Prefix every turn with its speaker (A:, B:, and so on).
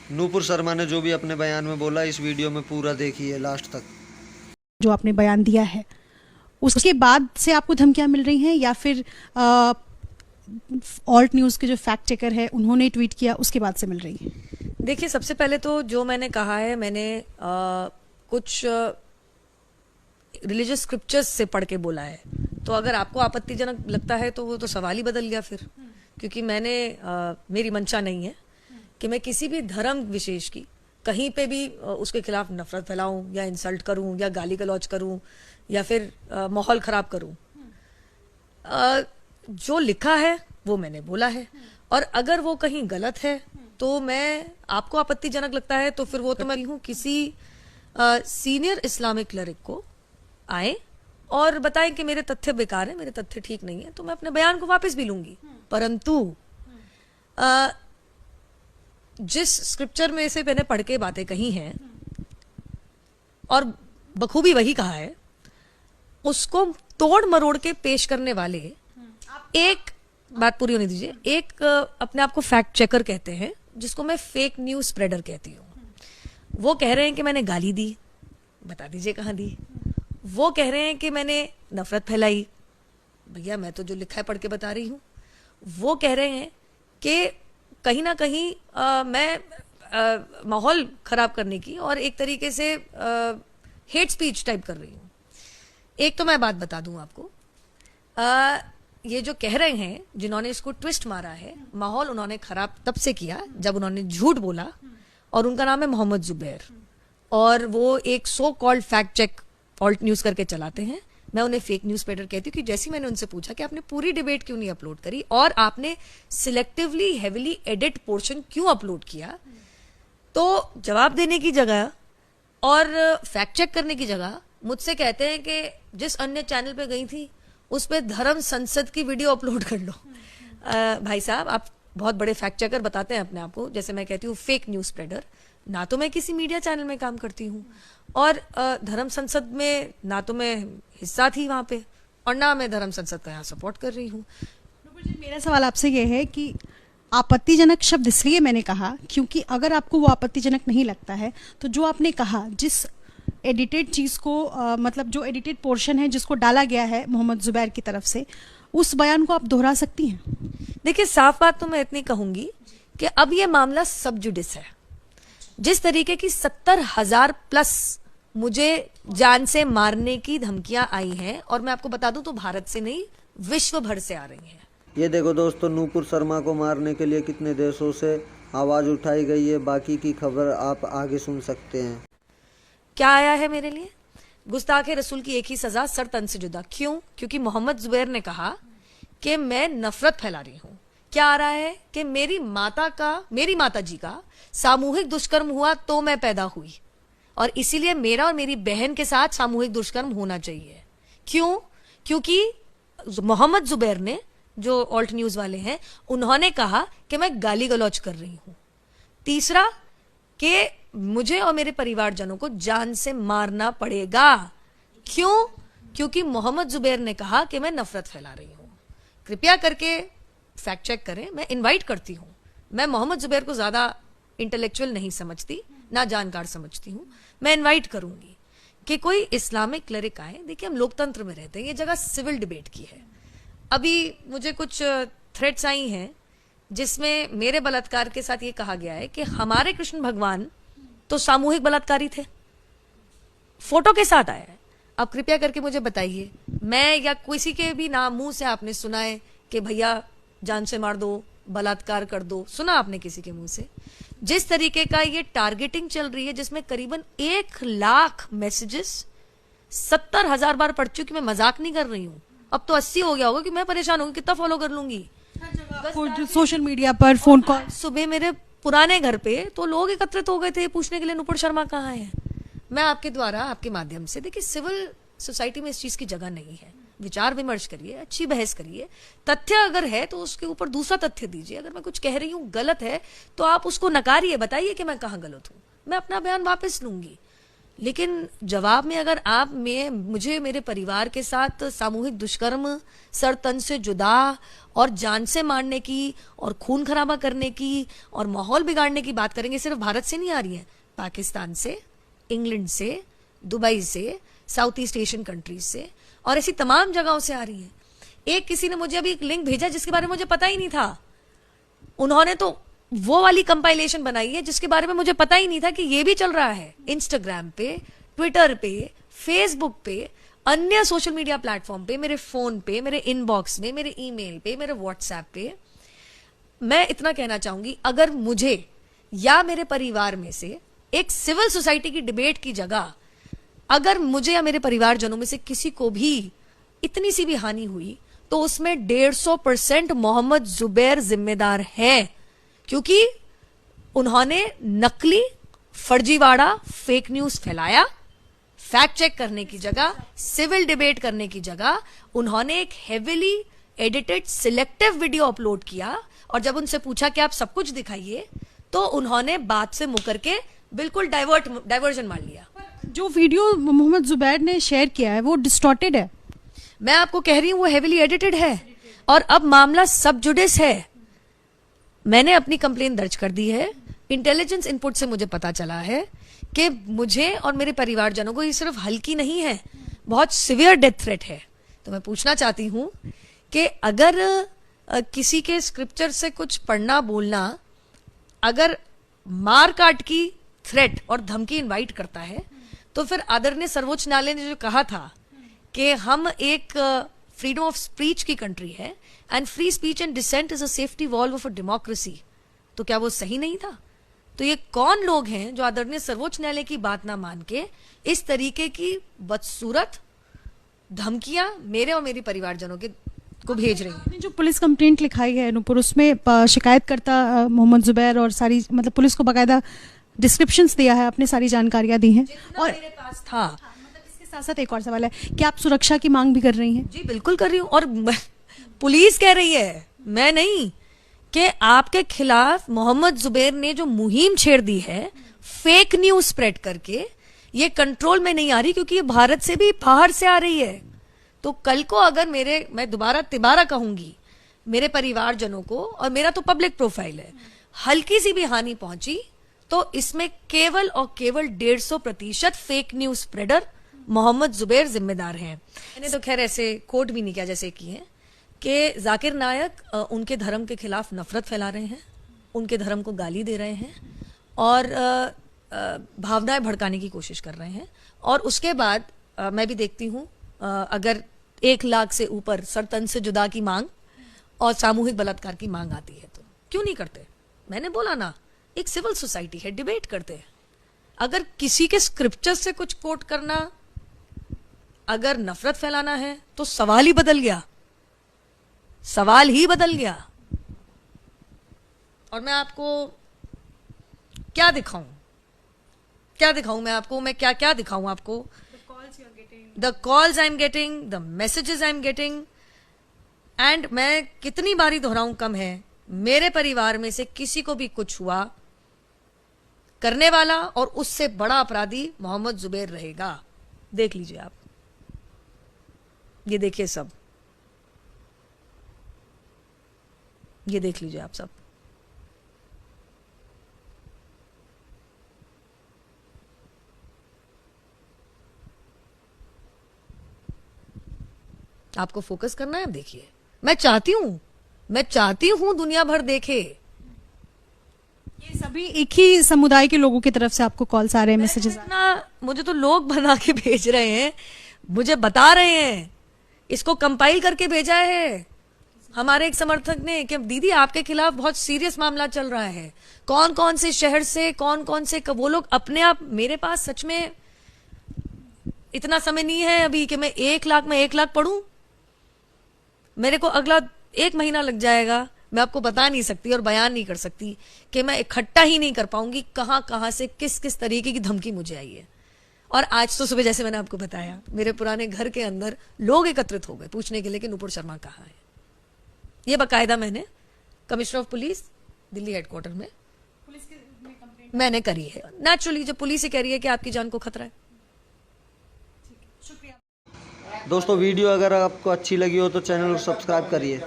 A: नूपुर शर्मा ने जो भी अपने बयान में बोला, इस वीडियो में पूरा देखिए लास्ट तक।
B: जो आपने बयान दिया है उसके बाद से आपको धमकियां मिल रही हैं, या फिर ऑल्ट न्यूज़ के जो फैक्ट चेकर है उन्होंने ट्वीट किया उसके बाद से मिल रही है?
C: देखिए, सबसे पहले तो जो मैंने कहा है, मैंने कुछ रिलीजियस स्क्रिप्चर्स से पढ़ के बोला है। तो अगर आपको आपत्तिजनक लगता है तो वो तो सवाल ही बदल गया फिर, क्योंकि मैंने मेरी मंशा नहीं है कि मैं किसी भी धर्म विशेष की कहीं पे भी उसके खिलाफ नफरत फैलाऊं या इंसल्ट करूं या गाली गलौज करूं या फिर माहौल खराब करूं। जो लिखा है वो मैंने बोला है, और अगर वो कहीं गलत है तो मैं, आपको आपत्तिजनक लगता है तो फिर वो तो मैं हूँ किसी सीनियर इस्लामिक क्लरिक को आए और बताएं कि मेरे तथ्य बेकार है, मेरे तथ्य ठीक नहीं है, तो मैं अपने बयान को वापस भी लूंगी। परंतु जिस स्क्रिप्चर में से मैंने पढ़ के बातें कही हैं और बखूबी वही कहा है, उसको तोड़ मरोड़ के पेश करने वाले, एक बात पूरी होने दीजिए, एक अपने आप को फैक्ट चेकर कहते हैं जिसको मैं फेक न्यूज स्प्रेडर कहती हूँ। वो कह रहे हैं कि मैंने गाली दी, बता दीजिए कहाँ दी। वो कह रहे हैं कि मैंने नफरत फैलाई, भैया मैं तो जो लिखा है पढ़ के बता रही हूँ। वो कह रहे हैं कि कहीं ना कहीं मैं माहौल खराब करने की और एक तरीके से हेट स्पीच टाइप कर रही हूँ। एक तो मैं बात बता दूं आपको, ये जो कह रहे हैं, जिन्होंने इसको ट्विस्ट मारा है, माहौल उन्होंने खराब तब से किया जब उन्होंने झूठ बोला, और उनका नाम है मोहम्मद जुबैर, और वो एक so called fact check Alt News करके चलाते हैं। मैं उन्हें फेक न्यूज स्प्रेडर कहती हूँ कि जैसे मैंने उनसे पूछा कि आपने पूरी डिबेट क्यों नहीं अपलोड करी और आपने सिलेक्टिवली हेविली एडिट पोर्शन क्यों अपलोड किया, तो जवाब देने की जगह और फैक्ट चेक करने की जगह मुझसे कहते हैं कि जिस अन्य चैनल पे गई थी उस पे धर्म संसद की वीडियो अपलोड कर लो। भाई साहब, आप बहुत बड़े फैक्ट चेकर बताते हैं अपने आप को, जैसे मैं कहती हूँ फेक न्यूज स्प्रेडर। ना तो मैं किसी मीडिया चैनल में काम करती हूँ, और धर्म संसद में ना तो मैं हिस्सा थी वहां पे, और ना मैं धर्म संसद का यहाँ सपोर्ट कर रही हूँ।
B: मेरा सवाल आपसे ये है कि आपत्तिजनक शब्द इसलिए मैंने कहा क्योंकि अगर आपको वो आपत्तिजनक नहीं लगता है तो जो आपने कहा, जिस एडिटेड चीज को मतलब जो एडिटेड पोर्शन है जिसको डाला गया है मोहम्मद जुबैर की तरफ से, उस बयान को आप दोहरा सकती हैं?
C: देखिए, साफ बात तो मैं इतनी कहूंगी कि अब ये मामला सब जुडिस है। जिस तरीके की 70,000 प्लस मुझे जान से मारने की धमकियां आई हैं, और मैं आपको बता दूं तो भारत से नहीं विश्व भर से आ रही हैं।
A: ये देखो दोस्तों, नूपुर शर्मा को मारने के लिए कितने देशों से आवाज उठाई गई है। बाकी की खबर आप आगे सुन सकते हैं।
C: क्या आया है मेरे लिए? गुस्ताखे रसूल की एक ही सजा, सर तन से जुदा। क्यों? क्योंकि मोहम्मद जुबैर ने कहा कि मैं नफरत फैला रही हूं। क्या आ रहा है कि मेरी माता जी का सामूहिक दुष्कर्म हुआ तो मैं पैदा हुई, और इसीलिए मेरा और मेरी बहन के साथ सामूहिक दुष्कर्म होना चाहिए। क्यों? क्योंकि मोहम्मद जुबैर ने, जो ऑल्ट न्यूज वाले हैं, उन्होंने कहा कि मैं गाली गलौज कर रही हूं। तीसरा, कि मुझे और मेरे परिवारजनों को जान से मारना पड़ेगा। क्यों? क्योंकि मोहम्मद जुबैर ने कहा कि मैं नफरत फैला रही हूं। कृपया करके फैक्ट चेक करें। मैं इनवाइट करती हूं। मैं मोहम्मद जुबैर को ज्यादा इंटेलेक्चुअल नहीं समझती, ना जानकार समझती हूं। मैं इनवाइट करूंगी कि कोई इस्लामिक क्लरिक आए। देखिए, हम लोकतंत्र में रहते हैं, ये जगह सिविल डिबेट की है। अभी मुझे कुछ थ्रेट्स आई हैं जिसमें मेरे बलात्कार के साथ ये कहा गया है कि हमारे कृष्ण भगवान तो सामूहिक बलात्कारी थे, फोटो के साथ आया है। अब कृपया करके मुझे बताइए, मैं या किसी के भी नाम मुंह से आपने सुना है कि भैया जान से मार दो, बलात्कार कर दो? सुना आपने किसी के मुंह से? जिस तरीके का ये टारगेटिंग चल रही है, जिसमें करीबन 1 लाख मैसेजेस 70,000 बार पढ़ चुकी, मैं मजाक नहीं कर रही हूं। अब तो 80 हो गया होगा कि मैं परेशान होगी, कितना फॉलो कर लूंगी
B: सोशल मीडिया पर, फोन कॉल।
C: सुबह मेरे पुराने घर पे तो लोग एकत्रित हो गए थे पूछने के लिए नुपुर शर्मा कहाँ है। मैं आपके द्वारा, आपके माध्यम से, देखिए, सिविल सोसाइटी में इस चीज की जगह नहीं है। विचार विमर्श करिए, अच्छी बहस करिए, तथ्य अगर है तो उसके ऊपर दूसरा तथ्य दीजिए। अगर मैं कुछ कह रही हूँ गलत है तो आप उसको नकारिए, बताइए कि मैं कहाँ गलत हूँ, मैं अपना बयान वापस लूंगी। लेकिन जवाब में अगर आप मुझे मेरे परिवार के साथ सामूहिक दुष्कर्म, सर तन से जुदा और जान से मारने की और खून खराबा करने की और माहौल बिगाड़ने की बात करेंगे, सिर्फ भारत से नहीं आ रही है, पाकिस्तान से, इंग्लैंड से, दुबई से, साउथ ईस्ट एशियन कंट्रीज से और ऐसी तमाम जगहों से आ रही है। एक किसी ने मुझे अभी एक लिंक भेजा जिसके बारे में मुझे पता ही नहीं था। उन्होंने तो वो वाली कंपाइलेशन बनाई है जिसके बारे में मुझे पता ही नहीं था कि ये भी चल रहा है इंस्टाग्राम पे, ट्विटर पे, फेसबुक पे, अन्य सोशल मीडिया प्लेटफॉर्म पे, मेरे फोन पे, मेरे इनबॉक्स में, मेरे ईमेल पे, मेरे व्हाट्सएप पे। मैं इतना कहना चाहूंगी, अगर मुझे या मेरे परिवार में से एक सिविल सोसाइटी की डिबेट की जगह अगर मुझे या मेरे परिवारजनों में से किसी को भी इतनी सी भी हानि हुई तो उसमें 150% मोहम्मद जुबैर जिम्मेदार है, क्योंकि उन्होंने नकली, फर्जीवाड़ा, फेक न्यूज फैलाया। फैक्ट चेक करने की जगह, सिविल डिबेट करने की जगह उन्होंने एक heavily edited selective video upload किया और जब उनसे पूछा कि आप सब कुछ दिखाइए तो उन्होंने बात से मुकर के बिल्कुल डाइवर्जन मार लिया।
B: जो वीडियो मोहम्मद जुबैर ने शेयर किया है वो डिस्टॉर्टेड है।
C: मैं आपको कह रही हूं वो हेविली एडिटेड है और अब मामला सब जुडिस है। मैंने अपनी कंप्लेन दर्ज कर दी है। इंटेलिजेंस इनपुट से मुझे पता चला है कि मुझे और मेरे परिवारजनों को ये सिर्फ हल्की नहीं है, बहुत सिवियर डेथ थ्रेट है। तो मैं पूछना चाहती हूं कि अगर किसी के स्क्रिप्चर से कुछ पढ़ना बोलना अगर मार काट की थ्रेट और धमकी इनवाइट करता है तो फिर आदरणीय सर्वोच्च न्यायालय ने जो कहा था कि हम एक फ्रीडम ऑफ स्पीच की कंट्री है and free speech and dissent is a safety valve of a democracy, तो क्या वो सही नहीं था? तो ये कौन लोग हैं जो आदरणीय सर्वोच्च न्यायालय की बात ना मान के इस तरीके की बदसूरत धमकियां मेरे और मेरे परिवारजनों के को भेज रही हैं?
B: आपने जो पुलिस कंप्लेंट लिखाई है नूपुर, उसमें शिकायतकर्ता मोहम्मद जुबैर और सारी मतलब पुलिस को बाकायदा डिस्क्रिप्शंस दिया है, आपने सारी जानकारियां दी हैं और
C: मेरे पास था।
B: मतलब इसके साथ साथ एक और सवाल है कि आप सुरक्षा की मांग भी कर रही हैं?
C: जी बिल्कुल कर रही हूं और पुलिस कह रही है, मैं नहीं, कि आपके खिलाफ मोहम्मद जुबैर ने जो मुहिम छेड़ दी है फेक न्यूज स्प्रेड करके, ये कंट्रोल में नहीं आ रही क्योंकि ये भारत से भी बाहर से आ रही है। तो कल को अगर मैं दोबारा तिबारा कहूंगी मेरे परिवारजनों को, और मेरा तो पब्लिक प्रोफाइल है, हल्की सी भी हानि पहुंची तो इसमें केवल और केवल 150% fake news spreader Mohammed Zubair जिम्मेदार हैं। मैंने तो खैर ऐसे कोट भी नहीं किया जैसे कि है कि जाकिर नायक उनके धर्म के खिलाफ नफरत फैला रहे हैं, उनके धर्म को गाली दे रहे हैं और भावनाएं भड़काने की कोशिश कर रहे हैं। और उसके बाद मैं भी देखती हूं अगर 1 लाख से ऊपर सरतन से जुदा की मांग और सामूहिक बलात्कार की मांग आती है तो क्यों नहीं करते? मैंने बोला ना, एक सिविल सोसाइटी है, डिबेट करते हैं। अगर किसी के स्क्रिप्चर से कुछ कोट करना अगर नफरत फैलाना है तो सवाल ही बदल गया, सवाल ही बदल गया। और मैं आपको क्या दिखाऊं, क्या दिखाऊं मैं आपको, मैं क्या क्या दिखाऊं आपको? The calls I am getting, the messages I am getting, and मैं कितनी बारी दोहराऊं कम है, मेरे परिवार में से किसी को भी कुछ हुआ, करने वाला और उससे बड़ा अपराधी मोहम्मद जुबैर रहेगा। देख लीजिए आप, ये देखिए सब, ये देख लीजिए आप सब। आपको फोकस करना है, देखिए। मैं चाहती हूं दुनिया भर देखे।
B: ये सभी एक ही समुदाय के लोगों की तरफ से आपको कॉल्स आ रहे हैं, मैसेजेस आ रहे हैं?
C: मुझे तो लोग बना के भेज रहे हैं, मुझे बता रहे हैं, इसको कंपाइल करके भेजा है हमारे एक समर्थक ने कि दीदी आपके खिलाफ बहुत सीरियस मामला चल रहा है, कौन कौन से शहर से, कौन कौन से, वो लोग अपने आप, मेरे पास सच में इतना समय नहीं है अभी कि मैं 1 लाख पढ़ूं। मेरे को अगला 1 महीना लग जाएगा, मैं आपको बता नहीं सकती और बयान नहीं कर सकती कि मैं इकट्ठा ही नहीं कर पाऊंगी कहां कहां से किस किस तरीके की धमकी मुझे आई है। और आज तो सुबह जैसे मैंने आपको बताया, मेरे पुराने घर के अंदर लोग एकत्रित हो गए पूछने के लिए कि नुपुर शर्मा कहाँ है। ये बाकायदा मैंने commissioner of police Delhi headquarter में मैंने करी है। नेचुरली जब पुलिस ही कह रही है कि आपकी जान को खतरा है,
A: दोस्तों वीडियो अगर आपको अच्छी लगी हो तो चैनल को सब्सक्राइब करिए।